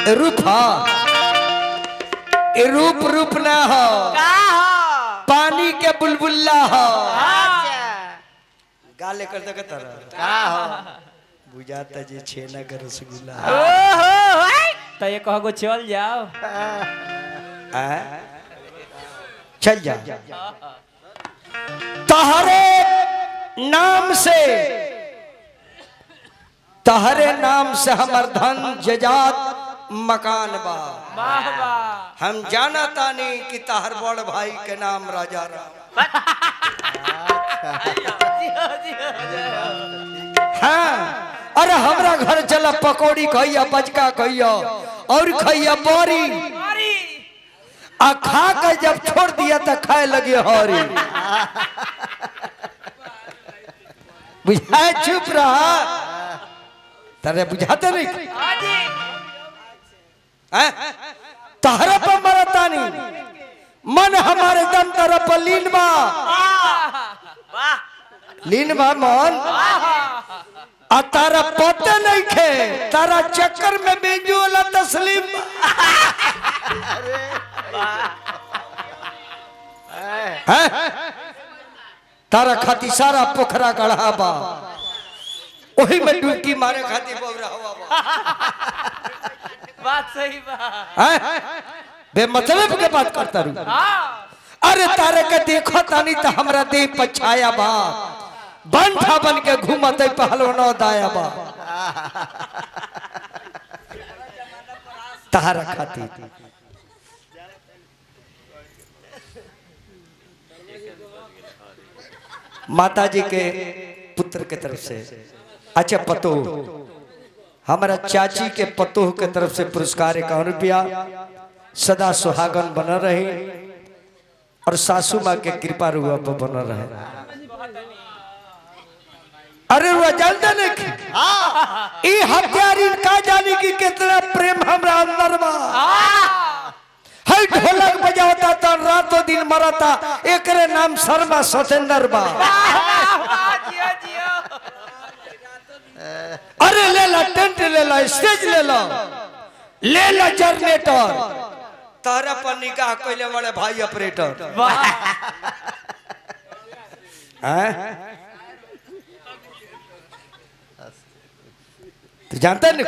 रूप हा रूप रूप ना हो पानी के बुलबुल्ला हो गाले कर दे बुझाता जी छेना का रसगुल्ला तो ये कहो चल जाओ चल जा तहरे नाम से हमर धन जजात मकान बा हम जाना तानी कि तहर बड़ भाई के नाम राजा राम हाँ अरे हमरा घर चला पकौड़ी खइया बचका खइया और खइया बोरी आ खा के जब छोड़ दिया तो खाए लगे हरी बुझाए चुप रहा तेरे बुझाते नहीं तहरा पर मरता नहीं मन हमारे दम तरफ लीन बा मन आ तारा पता नहीं खे तारा चक्कर में बेंजू वाला तस्लीम तारा खाती सारा पोखरा गढ़ा बा वही में डुबकी मारे खाती बोरा हुआ बात सही बात बेमतलब के बात करता रू अरे तारे के देखो तानी तो हमरा देह पछाया बा बंठा बन के घूमते पहलवानो दाया बा तारा खाती माता जी के पुत्र के तरफ से अच्छा पतो हमारा चाची के पतोह के तरफ से पुरस्कार 51 रुपया सदा सुहागन बना रहे और सासू माँ के कृपा रुआ पर बना रहे अरे वो जानते नहीं हत्यारी का जाने की कितना प्रेम हमरा अंदर बा हर ढोलक बजावता तो रातों दिन मरता एकरे नाम शर्मा सतेंद्र बा अरे ले ला टेंट ले ला स्टेज ले ला जनरेटर तारा पर निकाह कोइले वाले भाई ऑपरेटर तो जानते नहीं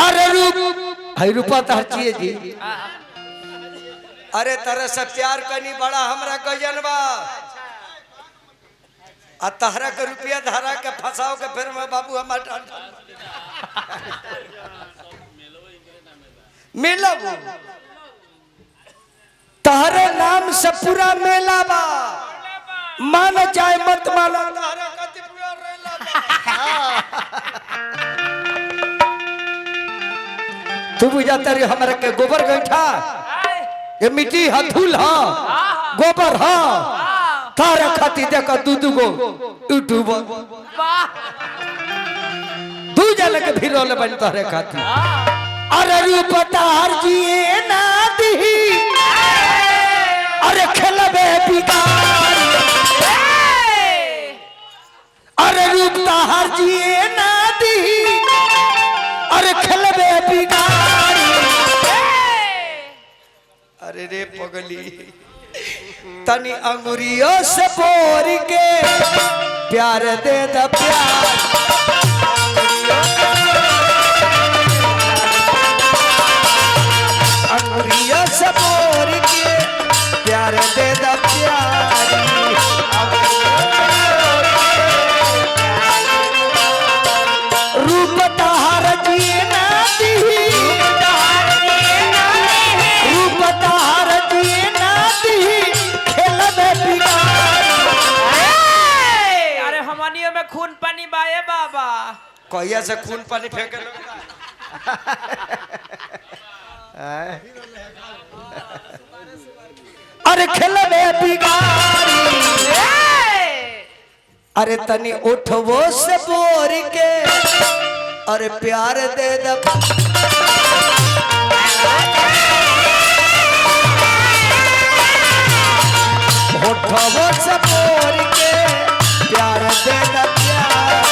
अरे रूपा तो हर चीज जी अरे तरह से प्यार करनी बड़ा हमरा गजन बा आ तहरा के रुपया धरा के फंसाओ के फिर मैं बाबू हमारा मेला तहरे नाम से पूरा मेला बा मानो चाहे मत मानो तहरा कति पूरा रेला तू बुझाता रे हमरा के गोबर गैठा ये मिट्टी हा धूल हा गोबर हा तारा खाती देखा दूध को यूट्यूबर दू जल के फिरोले बन तारे खाती अरे रूप तार जिए ना दी अरे खेलबे बिगाड़ अरे रूप तार जिए ना दी अरे खेलबे बिगाड़ अरे रे पगली तनी अंगुरियों से बोर के प्यार दे द प्यार अंगुरियों से बोर के प्यार दे द प्यार रूप तहार जिए ना दी रूप तहार जिए ना दी अरे हमनियों में खून पानी बाए बाबा कहिया से खून पानी फेंके अरे खेलबे बिगाड़ी अरे तनी उठवो से बोर के अरे प्यार दे द उठवो से बोर के प्यार दे द प्यार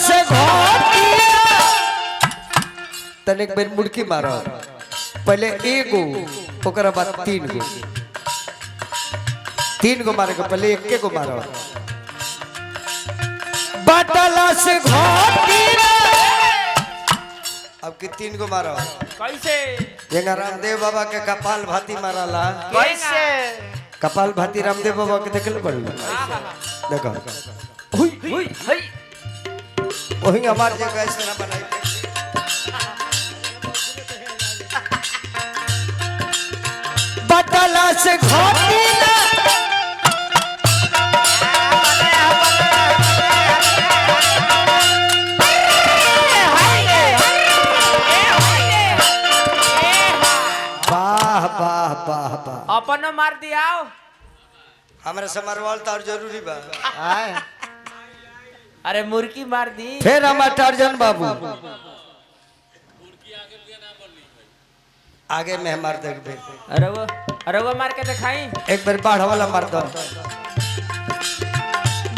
से घोटिया तनिक बेर मुड़की मारो पहले एगो ओकरा बाद तीन गो मारे को पहले एक को मारो बटला से घोटिया अब की 3 गो मारो कैसे जेगा रामदेव बाबा के कपाल भाती माराला कैसे कपाल भाती रामदेव बाबा के देखल पड़ी देखो हुई हुई हुई वही हमार जगह इस तरह बनाई बटला से घोटिला वाह वाह वाह वाह अपन मार दियाओ हमरा से मारवाल तो और जरूरी बा अरे मुर्गी मार दी फिर हमार टार्जन बाबू आगे में मार देख अरे वो मार के दिखाई एक बार बाढ़ वाला मार दो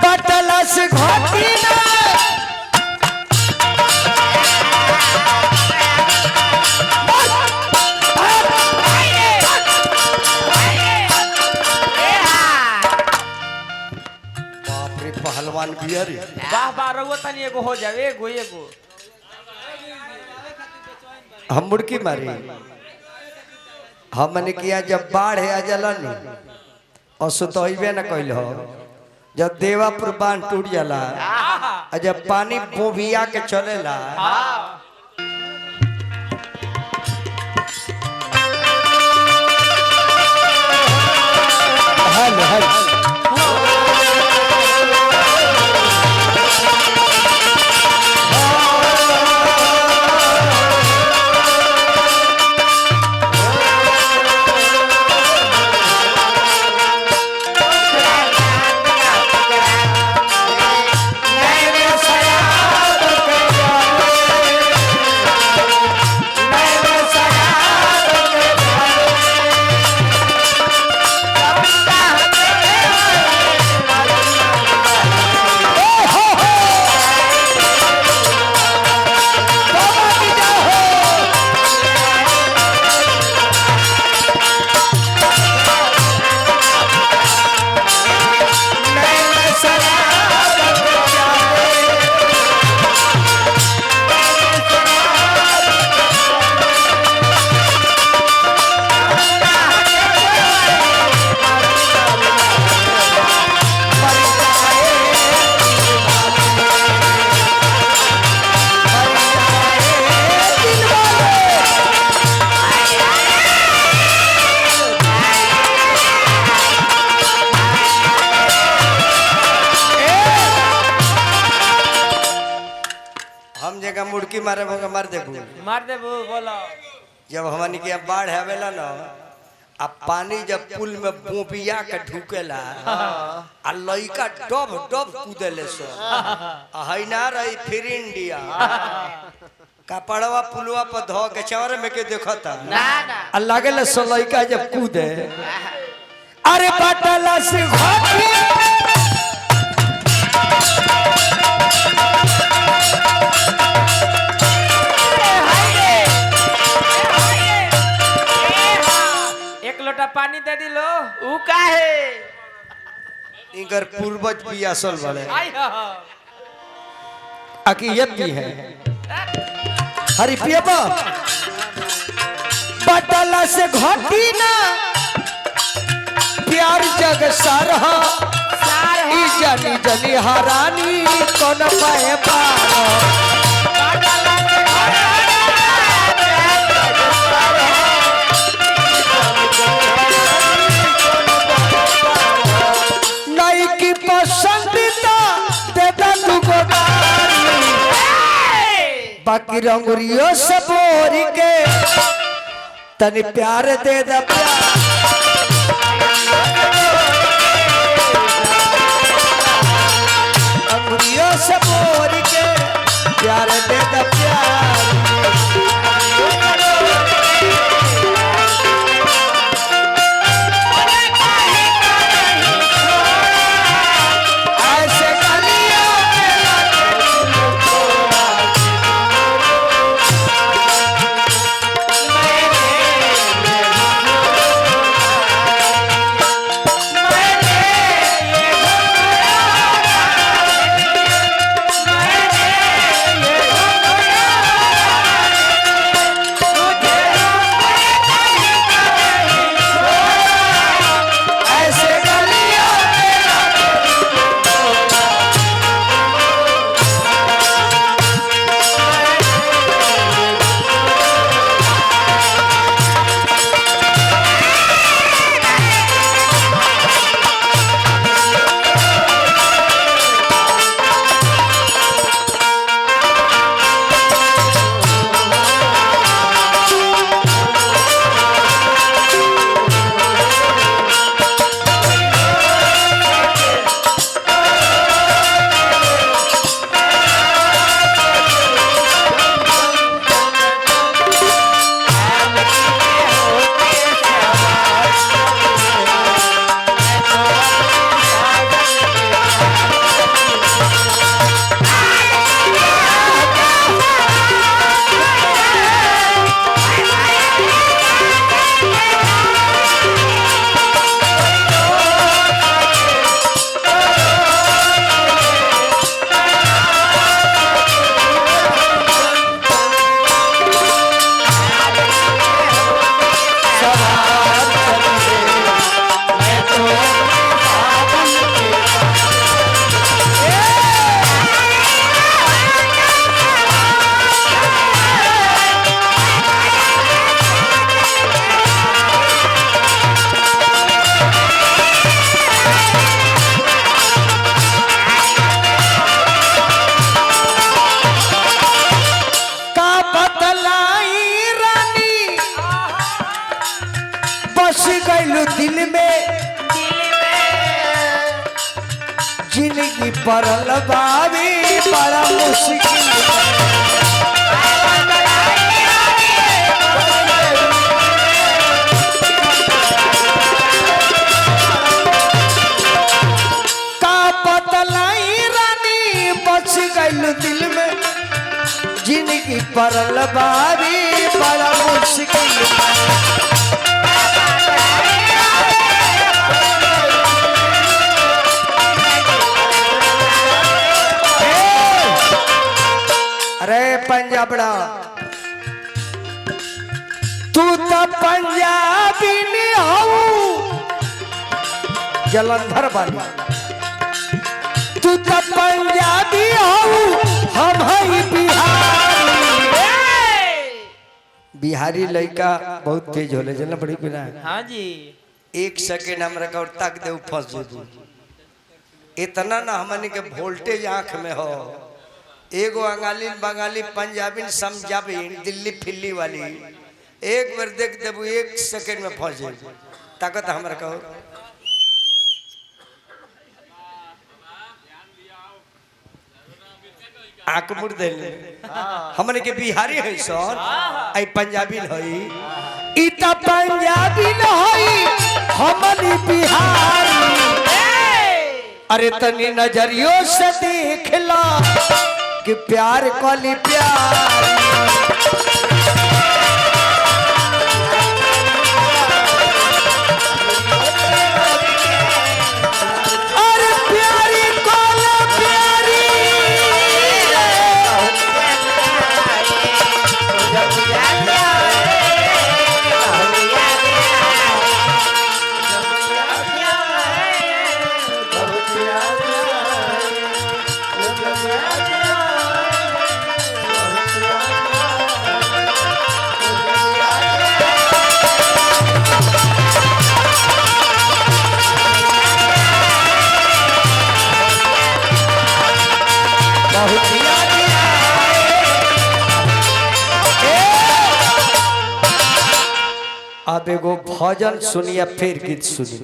बटला से घोटिला बाप रे पहलवान बिया रे वाह वाह रहुआ तनी एगो हो जावे एगो हम मुड़की मारी हमने किया जब बाढ़ आ जाला नी असुतइबे न कइल हो जब देवापुर बांध टूट जाला और जब पानी बोभिया के चलेला हल हल मुड़की मारे मार देबू बोलो जब हमनी के बाढ़ आवेला ना अब पानी जब पुल में बोबिया के ढुकेला आ लइका डब डब कूदेले सो हई ना रही फिर इंडिया कपड़वा पुलवा पर धो के चौरे में के देखता ना ना आ लागेला सो लइका जब कूदे अरे बटला से घोटी लोटा पानी दे दी लो ऊ काहे इनकर पूर्वज पियासल वाले आई हो आकी ये भी है हरि पियबा बटला से घोटी ना प्यार जग सारहा ई जानी जनी हरानी कौन पाए पार बटला से नई की पसंदीदा देदा तू को बाकी रंगुरियों से बोर के तनी प्यार दे दा प्यार रंगुरियों से बोर के प्यार दे दा प्यार ऐसे गलियों में जिंदगी परल बाबी बड़ा मुश्किल का बतलाई रानी बच गइल दिल में जिंदगी परल बाबी बड़ा मुश्किल अरे पंजाबड़ा तू तो पंजाबी नहीं हो जलंधर वाली तू तो पंजाबी हो हम है बिहारी लड़का बहुत तेज होले जल्ला बड़ी बिना हाँ जी 1 सेकंड हमरा का तक दे फंस जेबू इतना ना हमनी के वोल्टेज आंख में हो एगो अंगाली बंगाली पंजाबी समझाबी दिल्ली फिल्ली वाली एक बार देख देबू 1 सेकंड में फंस जेबू ताकत हमरा कहो आंख मुड़ देले हमने के बिहारी है सर आई पंजाबी हई ई त पंजाबी न हई हमनी बिहारी अरे तनी नजरियों से देख ला कि प्यार कोली प्यार अरे प्यारी कोला प्यारी अब एगो भजन सुनिया फिर गीत सुनी।